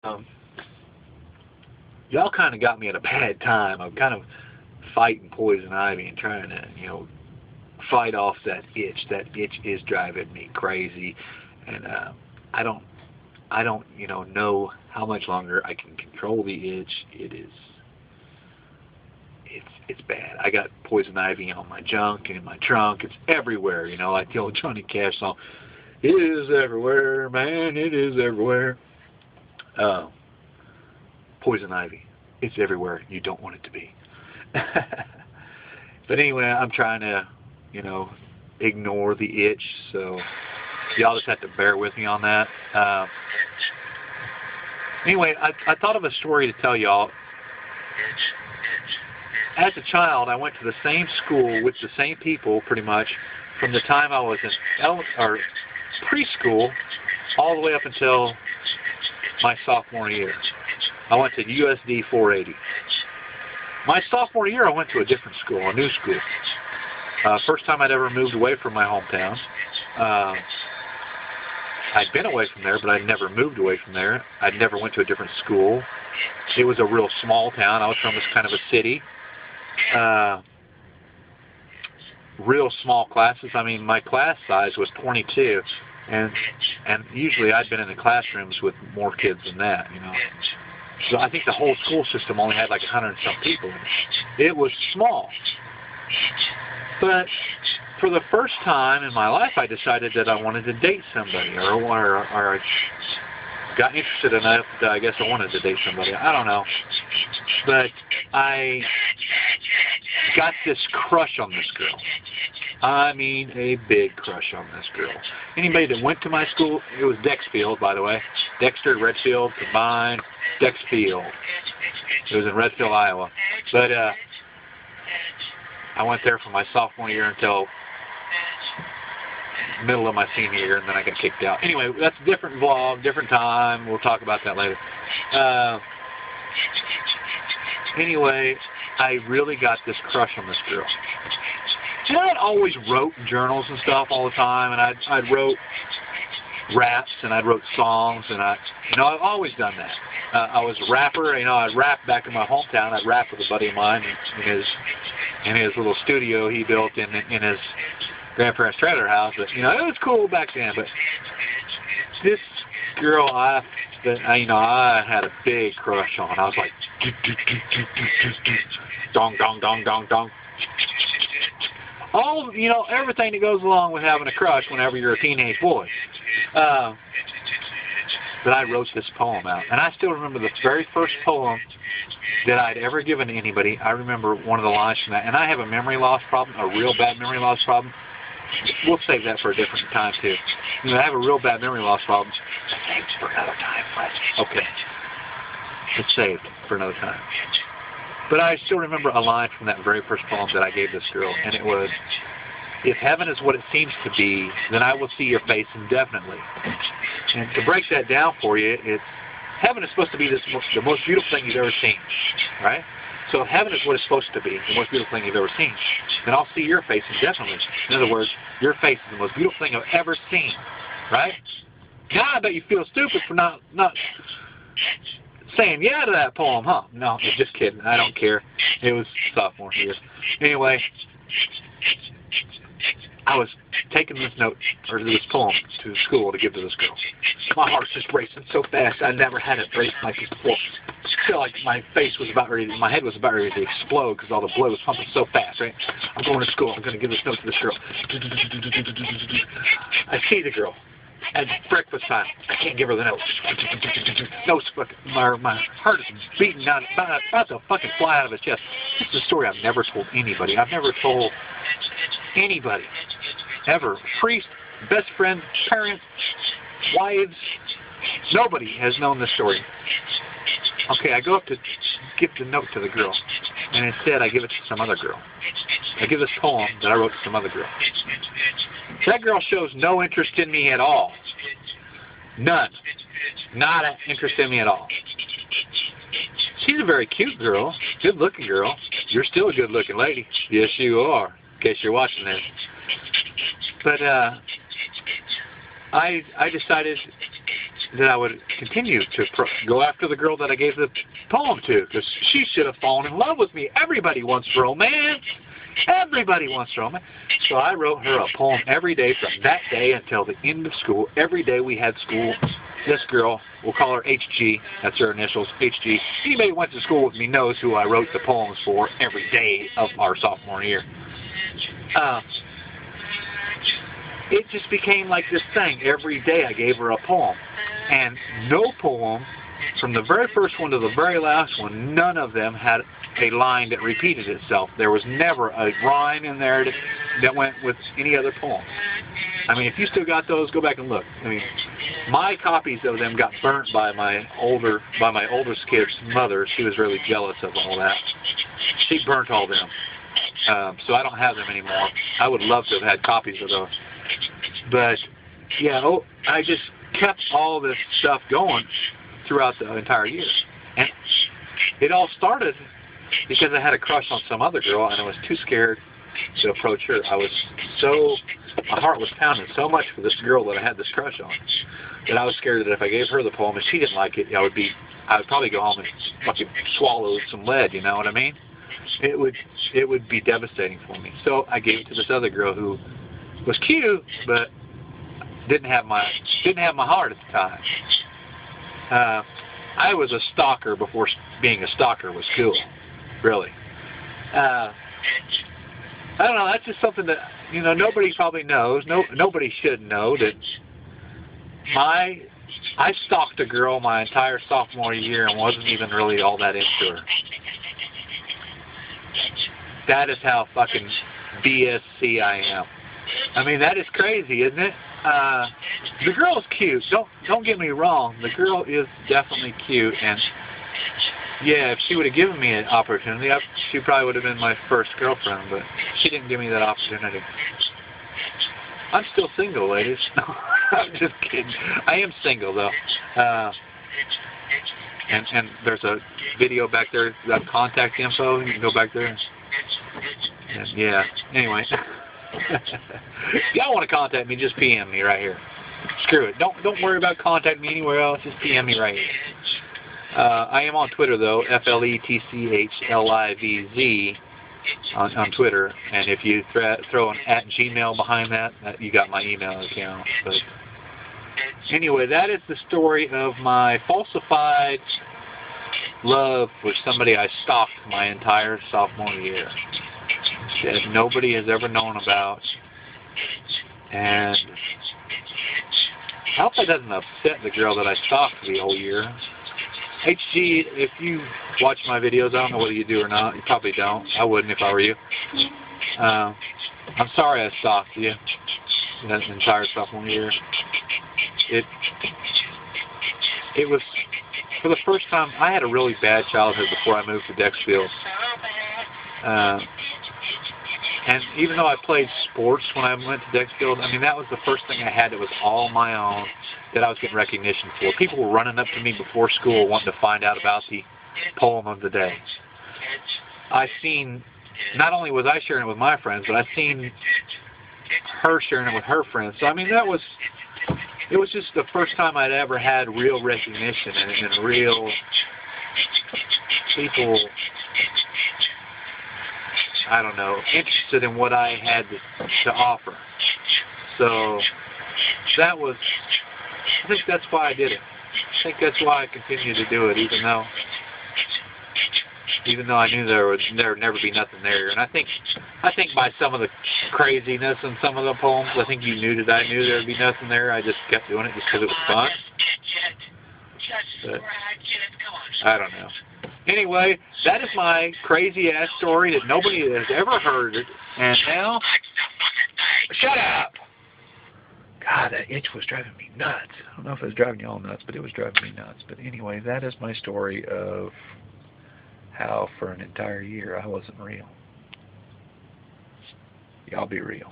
Um, y'all kind of got me at a bad time. I'm kind of fighting poison ivy and trying to, fight off that itch. That itch is driving me crazy, and I don't, know how much longer I can control the itch. It's bad. I got poison ivy on my junk and in my trunk. It's everywhere. Like the old Johnny Cash song. It is everywhere, man. It is everywhere. Poison ivy. It's everywhere. You don't want it to be. But anyway, I'm trying to, ignore the itch. So y'all just have to bear with me on that. Anyway, I thought of a story to tell y'all. As a child, I went to the same school with the same people, pretty much, from the time I was in preschool all the way up until my sophomore year. I went to USD 480. My sophomore year, I went to a different school, a new school. First time I'd ever moved away from my hometown. I'd been away from there, but I'd never moved away from there. I'd never went to a different school. It was a real small town. I was from this kind of a city. Real small classes. I mean, my class size was 22, and usually I'd been in the classrooms with more kids than that, So I think the whole school system only had like 100 and some people in it. It was small. But for the first time in my life, I decided that I wanted to date somebody, or I got interested enough that I guess I wanted to date somebody. I don't know. But I got this crush on this girl. I mean, a big crush on this girl. Anybody that went to my school, it was Dexfield, by the way. Dexter, Redfield, combined, Dexfield. It was in Redfield, Iowa. But I went there for my sophomore year until middle of my senior year, and then I got kicked out. Anyway, that's a different vlog, different time. We'll talk about that later. Anyway, I really got this crush on this girl. And I'd always wrote journals and stuff all the time, and I'd wrote raps, and I'd wrote songs, and I've always done that. I was a rapper, I'd rap back in my hometown. I'd rap with a buddy of mine in his little studio he built in his grandparents' trailer house. But, it was cool back then. But this girl, I had a big crush on. I was like, dong, dong, dong, dong, dong. All, everything that goes along with having a crush whenever you're a teenage boy. But I wrote this poem out. And I still remember the very first poem that I'd ever given to anybody. I remember one of the lines from that. And I have a memory loss problem, a real bad memory loss problem. We'll save that for a different time, too. I have a real bad memory loss problem. Saved for another time. Okay. It's saved for another time. But I still remember a line from that very first poem that I gave this girl, and it was, "If heaven is what it seems to be, then I will see your face indefinitely." And to break that down for you, heaven is supposed to be the most beautiful thing you've ever seen, right? So if heaven is what it's supposed to be, the most beautiful thing you've ever seen, then I'll see your face indefinitely. In other words, your face is the most beautiful thing I've ever seen, right? Now I bet you feel stupid for not saying yeah to that poem, huh? No, just kidding. I don't care. It was sophomore year. Anyway, I was taking this poem to school to give to this girl. My heart's just racing so fast. I never had it race like this before. I feel like my head was about ready to explode because all the blood was pumping so fast, right? I'm going to school. I'm going to give this note to this girl. I see the girl. At breakfast time, I can't give her the note. No, my heart is beating out, about to fucking fly out of his chest. This is a story I've never told anybody. I've never told anybody, ever. Priest, best friend, parents, wives, nobody has known this story. Okay, I go up to give the note to the girl, and instead I give it to some other girl. I give this poem that I wrote to some other girl. That girl shows no interest in me at all. None. Not an interest in me at all. She's a very cute girl, good-looking girl. You're still a good-looking lady. Yes, you are, in case you're watching this. But I decided that I would continue to go after the girl that I gave the poem to, because she should have fallen in love with me. Everybody wants romance. Everybody wants romance. So I wrote her a poem every day from that day until the end of school. Every day we had school. This girl, we'll call her HG. That's her initials, HG. Anybody who went to school with me knows who I wrote the poems for every day of our sophomore year. It just became like this thing. Every day I gave her a poem. And no poem, from the very first one to the very last one, none of them had a line that repeated itself. There was never a rhyme in there that went with any other poem. I mean, if you still got those, go back and look. I mean, my copies of them got burnt by my oldest kid's mother. She was really jealous of all that. She burnt all them. So I don't have them anymore. I would love to have had copies of those. But, yeah, I just kept all this stuff going throughout the entire year. And it all started because I had a crush on some other girl, and I was too scared to approach her. My heart was pounding so much for this girl that I had this crush on, that I was scared that if I gave her the poem and she didn't like it, I would probably go home and fucking swallow some lead, you know what I mean? It would be devastating for me. So I gave it to this other girl who was cute, but didn't have my heart at the time. I was a stalker before being a stalker was cool, really. I don't know. That's just something that nobody probably knows. Nobody should know that. I stalked a girl my entire sophomore year and wasn't even really all that into her. That is how fucking BSC I am. I mean, that is crazy, isn't it? The girl's cute. Don't get me wrong. The girl is definitely cute, and yeah, if she would have given me an opportunity, she probably would have been my first girlfriend, but she didn't give me that opportunity. I'm still single, ladies. I'm just kidding. I am single, though. And there's a video back there, that contact info. You can go back there. And yeah. Anyway. If y'all want to contact me, just PM me right here. Screw it. Don't worry about contacting me anywhere else. Just PM me right here. I am on Twitter, though, FLETCHLIVZ on Twitter. And if you throw an @Gmail behind that, you got my email account. But anyway, that is the story of my falsified love for somebody I stalked my entire sophomore year that nobody has ever known about. And I hope that doesn't upset the girl that I stalked the whole year. HG, if you watch my videos, I don't know whether you do or not. You probably don't. I wouldn't if I were you. I'm sorry I stalked you that entire sophomore year. It was, for the first time, I had a really bad childhood before I moved to Dexfield. And even though I played sports when I went to Dexfield, I mean, that was the first thing I had that was all my own that I was getting recognition for. People were running up to me before school wanting to find out about the poem of the day. Not only was I sharing it with my friends, but I seen her sharing it with her friends. So, I mean, it was just the first time I'd ever had real recognition and real people, I don't know, interested in what I had to offer. So I think that's why I did it. I think that's why I continue to do it, even though I knew there would never be nothing there. And I think by some of the craziness in some of the poems, I think you knew that I knew there would be nothing there. I just kept doing it just because it was fun. But I don't know. Anyway, that is my crazy-ass story that nobody has ever heard. And now, shut up! God, that itch was driving me nuts. I don't know if it was driving you all nuts, but it was driving me nuts. But anyway, that is my story of how for an entire year I wasn't real. Y'all be real.